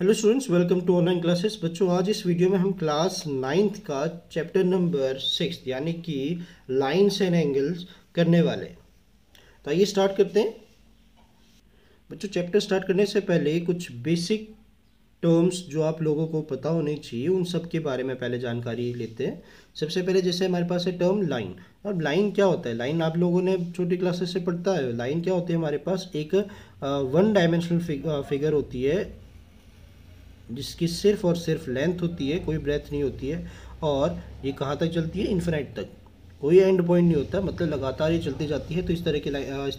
Hello students, welcome to online classes. बच्चों, आज इस वीडियो में हम क्लास 9th का चैप्टर नंबर 6 यानी कि लाइन्स एंड एंगल्स करने वाले हैं। तो आइए स्टार्ट करते हैं। बच्चों, चैप्टर स्टार्ट करने से पहले कुछ बेसिक टर्म्स जो आप लोगों को पता होने चाहिए उन सब के बारे में पहले जानकारी लेते हैं। सबसे पहले जैसे हमारे पास है टर्म लाइन। अब लाइन क्या होता है? लाइन आप लोगों ने छोटी क्लासेस से पढ़ता है। लाइन क्या होती है? हमारे पास एक वन डायमेंशनल फिगर होती है जिसकी सिर्फ और सिर्फ लेंथ होती है, कोई ब्रेथ नहीं होती है, और ये कहाँ तक चलती है? इन्फिनाइट तक। कोई एंड पॉइंट नहीं होता, मतलब लगातार ये चलती जाती है। तो इस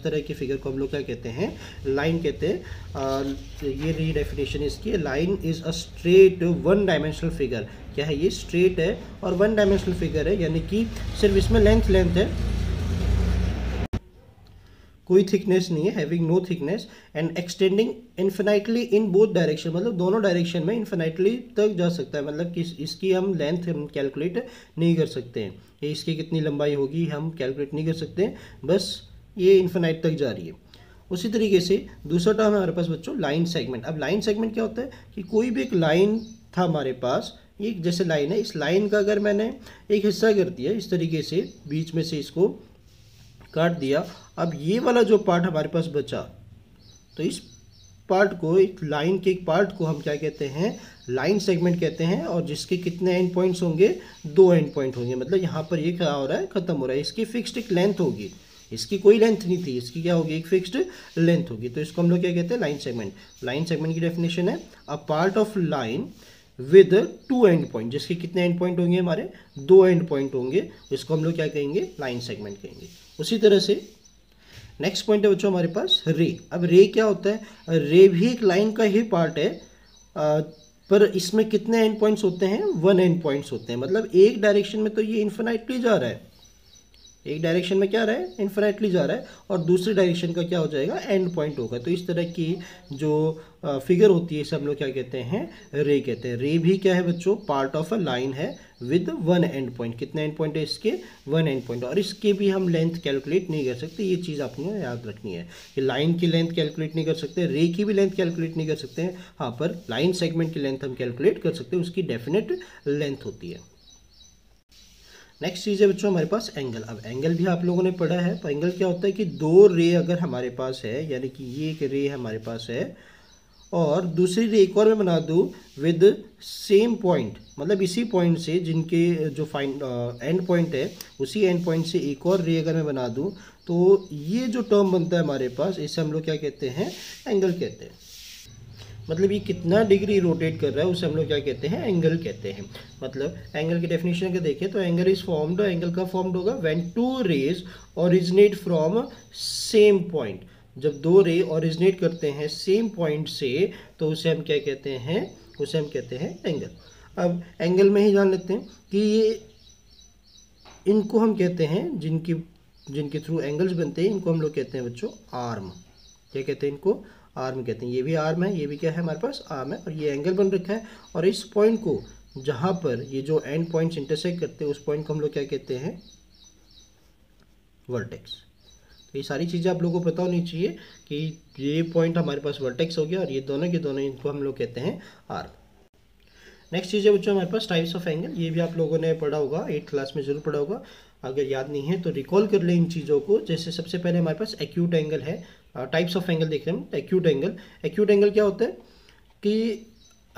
तरह की फिगर को हम लोग क्या कहते हैं? लाइन कहते हैं। ये री डेफिनेशन इसकी। Line is a straight one dimensional figure. क्या है ये? स्ट्रेट है और वन डायमेंशनल फिगर है, यानी कि सिर्फ इसमें लेंथ है, कोई थिकनेस नहीं है, having no thickness and extending infinitely in both direction. मतलब दोनों डायरेक्शन में इन्फिनाइटली तक जा सकता है। मतलब कि इसकी हम लेंथ हम कैलकुलेट नहीं कर सकते हैं, ये इसकी कितनी लंबाई होगी हम कैलकुलेट नहीं कर सकते हैं, बस ये इन्फिनाइट तक जा रही है। उसी तरीके से दूसरा टर्म है हमारे पास बच्चों लाइन सेगमेंट। अब लाइन सेगमेंट क्या होता है कि कोई भी एक लाइन था हमारे पास, ये जैसे लाइन है, इस लाइन का अगर मैंने एक हिस्सा कर दिया इस तरीके से, बीच में से इसको काट दिया, अब ये वाला जो पार्ट हमारे पास बचा, तो इस पार्ट को, एक लाइन के एक पार्ट को हम क्या कहते हैं? लाइन सेगमेंट कहते हैं। और जिसके कितने एंड पॉइंट्स होंगे? 2 एंड पॉइंट होंगे। मतलब यहाँ पर ये क्या हो रहा है? खत्म हो रहा है। इसकी फिक्स्ड एक लेंथ होगी, इसकी कोई लेंथ नहीं थी, इसकी क्या होगी? एक फिक्स्ड लेंथ होगी। तो इसको हम लोग क्या कहते हैं? Line segment. लाइन सेगमेंट की डेफिनेशन है a part of line with 2 and point. जिसके कितने एंड पॉइंट होंगे? हमारे 2 एंड पॉइंट होंगे। इसको हम लोग क्या कहेंगे? लाइन सेगमेंट कहेंगे। उसी तरह से नेक्स्ट पॉइंट है बच्चों हमारे पास रे। अब रे क्या होता है? रे भी एक लाइन का ही पार्ट है, पर इसमें कितने एंड पॉइंट्स होते हैं? 1 एंड पॉइंट्स होते हैं। मतलब एक डायरेक्शन में तो ये इन्फिनाइटली जा रहा है, एक डायरेक्शन में क्या रहा है? इन्फिनाइटली जा रहा है, और दूसरी डायरेक्शन का क्या हो जाएगा? एंड पॉइंट होगा। तो इस तरह की जो फिगर होती है इसे हम लोग क्या कहते हैं? रे कहते हैं। रे भी क्या है बच्चों? पार्ट ऑफ अ लाइन है विद 1 एंड पॉइंट। कितने एंड पॉइंट है इसके? 1 एंड पॉइंट। और इसके भी हम लेंथ कैलकुलेट नहीं कर सकते। ये चीज़ आपको याद रखनी है कि लाइन की लेंथ कैलकुलेट नहीं कर सकते, रे की भी लेंथ कैलकुलेट नहीं कर सकते हैं। हाँ, पर लाइन सेगमेंट की लेंथ हम कैलकुलेट कर सकते हैं, उसकी डेफिनेट लेंथ होती है। नेक्स्ट चीज़ है बच्चों हमारे पास एंगल। अब एंगल भी आप लोगों ने पढ़ा है। तो एंगल क्या होता है कि दो रे अगर हमारे पास है, यानी कि ये एक रे हमारे पास है और दूसरी रे एक और मैं बना दूँ विद सेम पॉइंट, मतलब इसी पॉइंट से जिनके जो एंड पॉइंट है, उसी एंड पॉइंट से एक और रे अगर मैं बना दूँ, तो ये जो टर्म बनता है हमारे पास, इसे हम लोग क्या कहते हैं? एंगल कहते हैं। मतलब ये कितना डिग्री रोटेट कर रहा है उसे हम लोग क्या कहते हैं? एंगल कहते हैं। मतलब एंगल की डेफिनेशन अगर देखें तो एंगल इज फॉर्म्ड, एंगल का फॉर्म्ड होगा when two rays originate from same point. जब दो रे ओरिजिनेट करते हैं सेम पॉइंट से, तो उसे हम क्या कहते हैं? उसे हम कहते हैं एंगल। अब एंगल में ही जान लेते हैं कि ये, इनको हम कहते हैं, जिनके थ्रू एंगल्स बनते हैं, इनको हम लोग कहते हैं बच्चों आर्म। क्या कहते हैं इनको? आर्म कहते हैं। ये भी आर्म है, ये भी क्या है? हमारे पास आर्म है, और ये एंगल बन रखा है। और इस पॉइंट को, जहाँ पर ये जो एंड पॉइंट्स इंटरसेक्ट करते हैं, उस पॉइंट को हम लोग क्या कहते हैं? वर्टेक्स। तो ये सारी चीज़ें आप लोगों को पता होनी चाहिए कि ये पॉइंट हमारे पास वर्टेक्स हो गया, और ये दोनों के दोनों, इनको हम लोग कहते हैं आर्म। नेक्स्ट चीज़ है बच्चों हमारे पास टाइप्स ऑफ एंगल। ये भी आप लोगों ने पढ़ा होगा, 8th क्लास में जरूर पढ़ा होगा। अगर याद नहीं है तो रिकॉल कर लें इन चीज़ों को। जैसे सबसे पहले हमारे पास एक्यूट एंगल है। टाइप्स ऑफ एंगल देख रहे हैं हम। एक्यूट एंगल, एक्यूट एंगल क्या होता है कि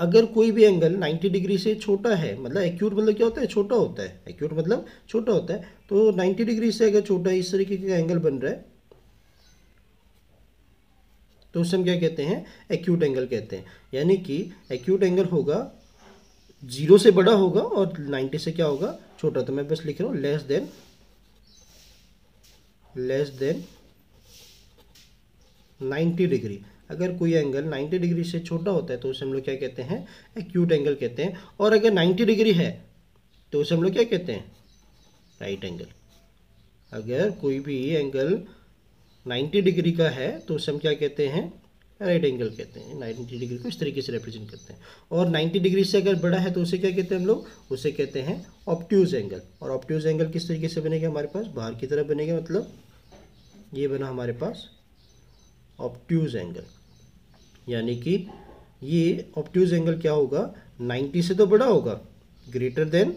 अगर कोई भी एंगल 90 डिग्री से छोटा है, मतलब एक्यूट मतलब क्या होता है? छोटा होता है। एक्यूट मतलब छोटा होता है। तो 90 डिग्री से अगर छोटा है, इस तरीके का एंगल बन रहा है, तो उसे हम क्या कहते हैं? एक्यूट एंगल कहते हैं। यानी कि एक्यूट एंगल होगा, 0 से बड़ा होगा और 90 से क्या होगा? छोटा। तो मैं बस लिख रहा हूँ लेस देन 90 डिग्री। अगर कोई एंगल 90 डिग्री से छोटा होता है तो उसे हम लोग क्या कहते हैं? एक्यूट एंगल कहते हैं। और अगर 90 डिग्री है तो उसे हम लोग क्या कहते हैं? Right angle. अगर कोई भी एंगल 90 डिग्री का है तो उसे हम क्या कहते हैं? राइट एंगल कहते हैं। 90 डिग्री को इस तरीके से रिप्रेजेंट करते हैं। और 90 डिग्री से अगर बड़ा है तो उसे क्या कहते हैं हम लोग? उसे कहते हैं ऑब्ट्यूज एंगल। और ऑब्ट्यूज एंगल किस तरीके से बनेगा हमारे पास? बाहर की तरफ बनेगा। मतलब ये बना हमारे पास ऑब्ट्यूज एंगल, यानी कि ये ऑब्ट्यूज एंगल क्या होगा, 90 से तो बड़ा होगा, ग्रेटर देन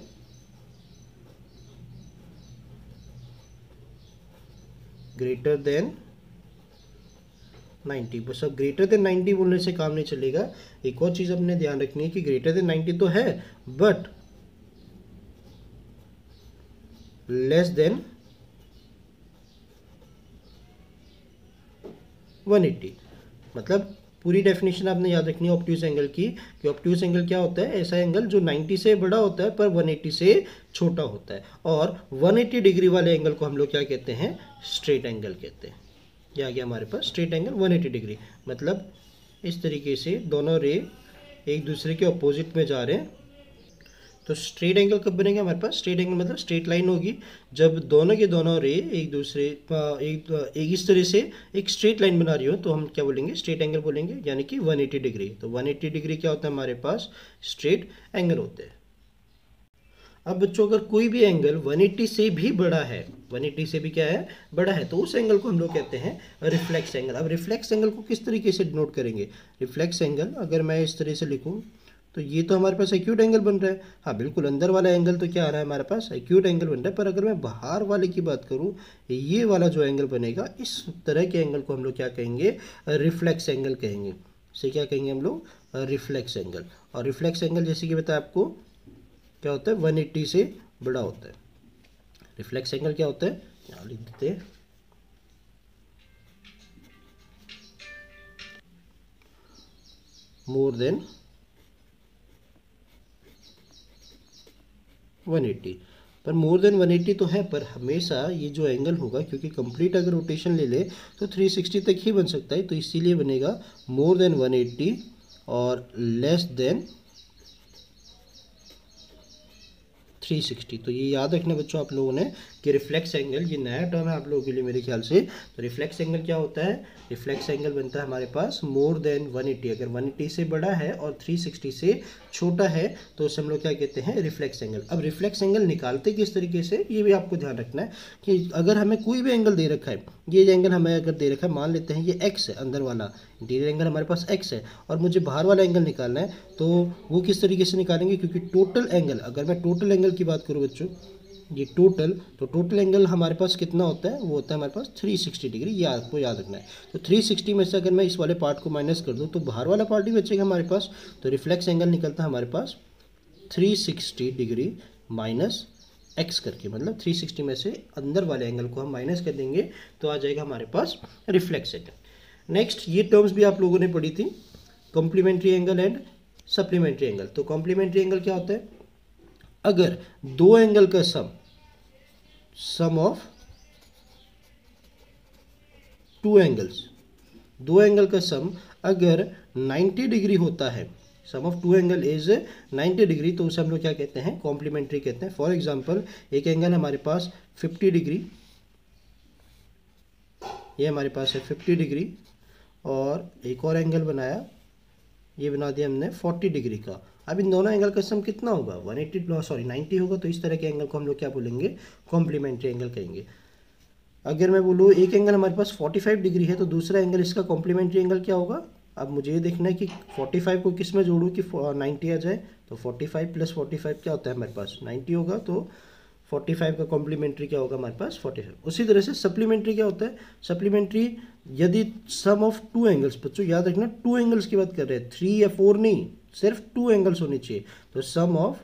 90। बस अब ग्रेटर देन 90 बोलने से काम नहीं चलेगा। एक और चीज़ अपने ध्यान रखनी है कि ग्रेटर देन 90 तो है, बट लेस देन 180। मतलब पूरी डेफिनेशन आपने याद रखनी है ऑब्ट्यूज एंगल की, कि ऑब्ट्यूज एंगल क्या होता है, ऐसा एंगल जो 90 से बड़ा होता है पर 180 से छोटा होता है। और 180 डिग्री वाले एंगल को हम लोग क्या कहते हैं, स्ट्रेट एंगल कहते हैं। ये आ गया हमारे पास स्ट्रेट एंगल 180 डिग्री। मतलब इस तरीके से दोनों रे एक दूसरे के अपोजिट में जा रहे हैं। तो स्ट्रेट एंगल कब बनेगा हमारे पास, स्ट्रेट एंगल मतलब स्ट्रेट लाइन होगी जब दोनों के दोनों रे एक दूसरे एक इस तरह से एक स्ट्रेट लाइन बना रही हो, तो हम क्या बोलेंगे, स्ट्रेट एंगल बोलेंगे, यानी कि 180 डिग्री। तो 180 डिग्री क्या होता है हमारे पास, स्ट्रेट एंगल होते हैं। अब बच्चों अगर कोई भी एंगल 180 से भी बड़ा है, 180 से भी क्या है, बड़ा है, तो उस एंगल को हम लोग कहते हैं रिफ्लेक्स एंगल। अब रिफ्लेक्स एंगल को किस तरीके से डिनोट करेंगे, रिफ्लेक्स एंगल अगर मैं इस तरह से लिखूं तो ये तो हमारे पास एक्यूट एंगल बन रहा है। हाँ बिल्कुल, अंदर वाला एंगल तो क्या आ रहा है हमारे पास, एक्यूट एंगल बन रहा है। पर अगर मैं बाहर वाले की बात करूँ, ये वाला जो एंगल बनेगा, इस तरह के एंगल को हम लोग क्या कहेंगे, रिफ्लेक्स एंगल कहेंगे। इसे क्या कहेंगे हम लोग, रिफ्लेक्स एंगल। और रिफ्लेक्स एंगल जैसे कि बताया आपको क्या होता है, 180 से बड़ा होता है। रिफ्लेक्स एंगल क्या होता है, यहाँ लिख देते हैं, मोर देन 180। पर मोर देन 180 तो है, पर हमेशा ये जो एंगल होगा, क्योंकि कंप्लीट अगर रोटेशन ले ले तो 360 तक ही बन सकता है, तो इसीलिए बनेगा मोर देन 180 और लेस देन 360। तो ये याद रखना बच्चों आप लोगों ने कि रिफ्लेक्स एंगल, ये नया टर्म है आप लोगों के लिए मेरे ख्याल से। तो रिफ्लेक्स एंगल क्या होता है, रिफ्लेक्स एंगल बनता है हमारे पास मोर देन 180। अगर 180 से बड़ा है और 360 से छोटा है तो उसे हम लोग क्या कहते हैं, रिफ्लेक्स एंगल। अब रिफ्लेक्स एंगल निकालते किस तरीके से, ये भी आपको ध्यान रखना है कि अगर हमें कोई भी एंगल दे रखा है, ये एंगल हमें अगर दे रखा है, मान लेते हैं ये एक्स है, अंदर वाला इंटीरियर एंगल हमारे पास एक्स है, और मुझे बाहर वाला एंगल निकालना है, तो वो किस तरीके से निकालेंगे, क्योंकि टोटल एंगल, अगर मैं टोटल एंगल की बात करूँ बच्चों, ये टोटल, तो टोटल एंगल हमारे पास कितना होता है, वो होता है हमारे पास 360 डिग्री, ये आपको याद रखना है। तो 360 में से अगर मैं इस वाले पार्ट को माइनस कर दूं तो बाहर वाला पार्ट ही बचेगा हमारे पास। तो रिफ्लेक्स एंगल निकलता है हमारे पास 360 डिग्री माइनस एक्स करके, मतलब 360 में से अंदर वाले एंगल को हम माइनस कर देंगे तो आ जाएगा हमारे पास रिफ्लेक्स एंगल। नेक्स्ट, ये टर्म्स भी आप लोगों ने पढ़ी थी, complementary angle and supplementary angle. तो कॉम्प्लीमेंट्री एंगल क्या होता है, अगर दो एंगल का सम ऑफ टू एंगल्स, दो एंगल का सम अगर 90 डिग्री होता है, sum of two angle is 90 degree, तो उसे हम लोग क्या कहते हैं, कॉम्प्लीमेंट्री कहते हैं। फॉर एग्जांपल, एक एंगल हमारे पास 50 डिग्री, ये हमारे पास है 50 डिग्री, और एक और एंगल बनाया, ये बना दिया हमने 40 डिग्री का। अब इन दोनों एंगल का सम कितना होगा, 90 होगा। तो इस तरह के एंगल को हम लोग क्या बोलेंगे, कॉम्प्लीमेंट्री एंगल कहेंगे। अगर मैं बोलूँ एक एंगल हमारे पास 45 डिग्री है, तो दूसरा एंगल इसका कॉम्प्लीमेंट्री एंगल क्या होगा। अब मुझे ये देखना है कि 45 को किस में जोड़ूँ कि 90 आ जाए। तो 45 प्लस 45 क्या होता है हमारे पास, 90 होगा। तो 45 का कॉम्प्लीमेंट्री क्या होगा हमारे पास, 45। उसी तरह से सप्लीमेंट्री क्या होता है, सप्लीमेंट्री यदि सम ऑफ टू एंगल्स, बच्चों याद रखना टू एंगल्स की बात कर रहे हैं, 3 या 4 नहीं, सिर्फ टू एंगल्स होने चाहिए। तो sum of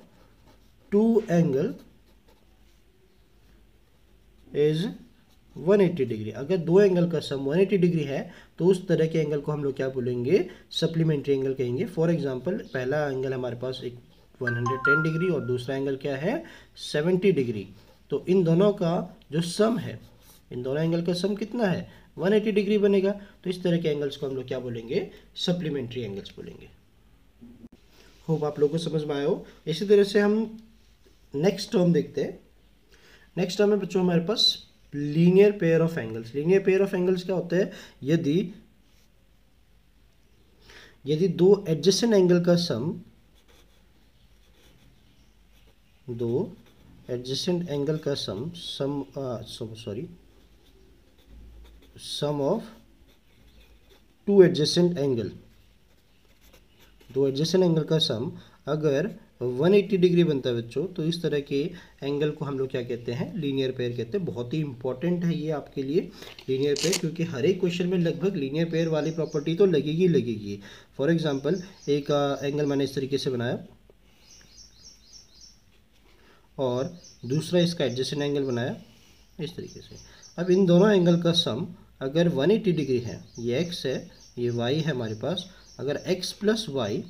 two angle is 180 degree. अगर दो एंगल का सम 180 डिग्री है तो उस तरह के एंगल को हम लोग क्या बोलेंगे, सप्लीमेंट्री एंगल कहेंगे। फॉर एग्जांपल, पहला एंगल हमारे पास एक 110 डिग्री और दूसरा एंगल क्या है, 70 डिग्री। तो इन दोनों का जो सम है, इन दोनों एंगल का सम कितना है, 180 डिग्री बनेगा। तो इस तरह के एंगल्स को हम लोग क्या बोलेंगे, सप्लीमेंट्री एंगल्स बोलेंगे। होप आप लोगों को समझ में आया हो। इसी तरह से हम नेक्स्ट टर्म देखते हैं। नेक्स्ट टर्म है बच्चों हमारे पास linear pair of angles. Linear pair of angles क्या होता है, यदि दो एडजेसेंट एंगल का सम, दो एडजेसेंट एंगल का sum of two adjacent angle दो एडजेसेंट एंगल का सम अगर 180 डिग्री बनता है बच्चों, तो इस तरह के एंगल को हम लोग क्या कहते हैं, लीनियर पेयर कहते हैं। बहुत ही इंपॉर्टेंट है ये आपके लिए लीनियर पेयर, क्योंकि हर एक क्वेश्चन में लगभग लीनियर पेयर वाली प्रॉपर्टी तो लगेगी लगेगी। फॉर एग्जांपल एक एंगल मैंने इस तरीके से बनाया और दूसरा इसका एडजेसेंट एंगल बनाया इस तरीके से। अब इन दोनों एंगल का सम अगर 180 डिग्री है, ये x है ये y है हमारे पास, अगर x प्लस वाई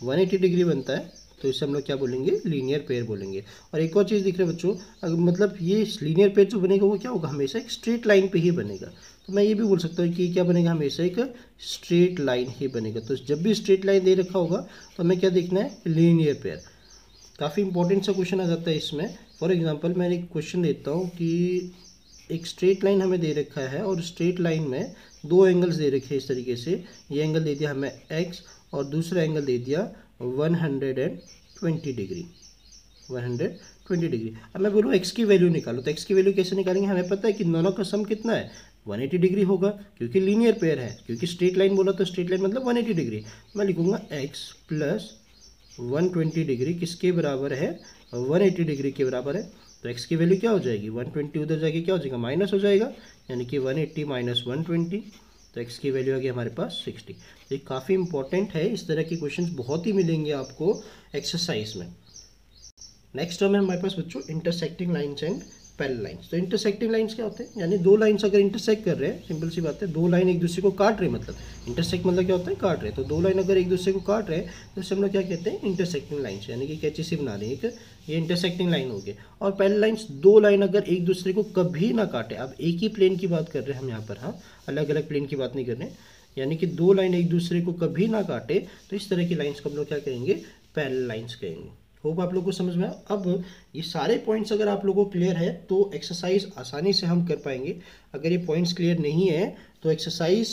180 डिग्री बनता है तो इसे हम लोग क्या बोलेंगे, लीनियर पेयर बोलेंगे। और एक और चीज़ दिख रहा है बच्चों, अगर मतलब ये लीनियर पेयर जो बनेगा वो क्या होगा, हमेशा एक स्ट्रेट लाइन पे ही बनेगा। तो मैं ये भी बोल सकता हूँ कि क्या बनेगा, हमेशा एक स्ट्रेट लाइन ही बनेगा। तो जब भी स्ट्रेट लाइन दे रखा होगा तो हमें क्या देखना है, लीनियर पेयर। काफ़ी इंपॉर्टेंट सा क्वेश्चन आ जाता है इसमें। फॉर एग्जांपल मैं एक क्वेश्चन देता हूँ कि एक स्ट्रेट लाइन हमें दे रखा है और स्ट्रेट लाइन में दो एंगल्स दे रखे हैं इस तरीके से। ये एंगल दे दिया हमें x और दूसरा एंगल दे दिया 120 डिग्री, 120 डिग्री। अब मैं बोलूँ x की वैल्यू निकालो, तो x की वैल्यू कैसे निकालेंगे, हमें पता है कि दोनों का सम कितना है, 180 डिग्री होगा, क्योंकि लीनियर पेयर है। क्योंकि स्ट्रेट लाइन बोला तो स्ट्रेट लाइन मतलब 180 डिग्री। मैं लिखूंगा x प्लस 120 डिग्री किसके बराबर है, 180 डिग्री के बराबर है। तो x की वैल्यू क्या हो जाएगी, 120 उधर जाके क्या हो जाएगा, माइनस हो जाएगा, यानी कि 180 माइनस 120, तो x की वैल्यू आ गई हमारे पास 60। तो ये काफ़ी इंपॉर्टेंट है, इस तरह के क्वेश्चंस बहुत ही मिलेंगे आपको एक्सरसाइज में। नेक्स्ट टर्म है हमारे पास बच्चों intersecting lines and parallel lines. तो इंटरसेक्टिंग लाइन्स क्या होते हैं, यानी दो लाइन्स अगर इंटरसेक्ट कर रहे हैं, सिंपल सी बात है, दो लाइन एक दूसरे को काट रहे हैं, मतलब इंटरसेक्ट मतलब क्या होता है, काट रहे हैं। तो दो लाइन अगर एक दूसरे को काट रहे हैं तो इसे हम लोग क्या कहते हैं, इंटरसेक्टिंग लाइन्स, यानी कि कैची सी बना रहे हैं एक, ये इंटरसेक्टिंग लाइन हो गई। और पैरेलल लाइन्स, दो लाइन अगर एक दूसरे को कभी ना काटे, अब एक ही प्लेन की बात कर रहे हैं हम यहाँ पर, हाँ अलग अलग प्लेन की बात नहीं कर रहे हैं, यानी कि दो लाइन एक दूसरे को कभी ना काटे, तो इस तरह की लाइन्स को हम लोग क्या कहेंगे, पैरेलल लाइन्स कहेंगे। होप आप लोगों को समझ में आया। अब ये सारे पॉइंट्स अगर आप लोगों को क्लियर है तो एक्सरसाइज आसानी से हम कर पाएंगे। अगर ये पॉइंट्स क्लियर नहीं है तो एक्सरसाइज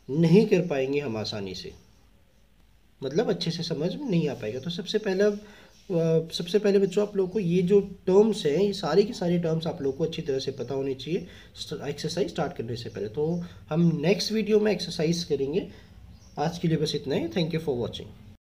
नहीं कर पाएंगे हम आसानी से, मतलब अच्छे से समझ में नहीं आ पाएगा। तो सबसे पहले बच्चों आप लोगों को ये जो टर्म्स हैं, ये सारे के सारे टर्म्स आप लोगों को अच्छी तरह से पता होनी चाहिए एक्सरसाइज स्टार्ट करने से पहले। तो हम नेक्स्ट वीडियो में एक्सरसाइज करेंगे। आज के लिए बस इतना ही। Thank you for watching.